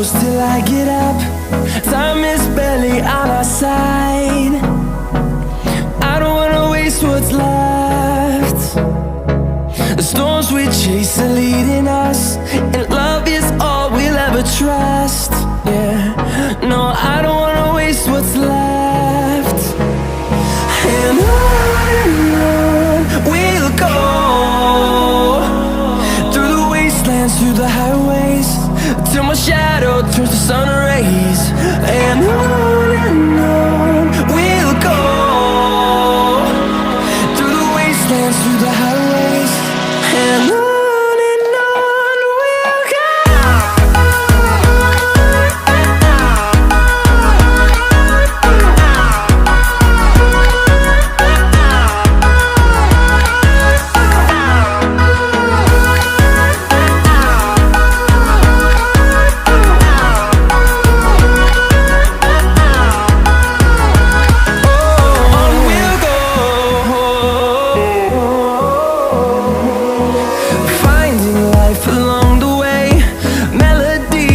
close till I get up. Time is barely on our side. I don't wanna waste what's left. The storms we chase are leading us.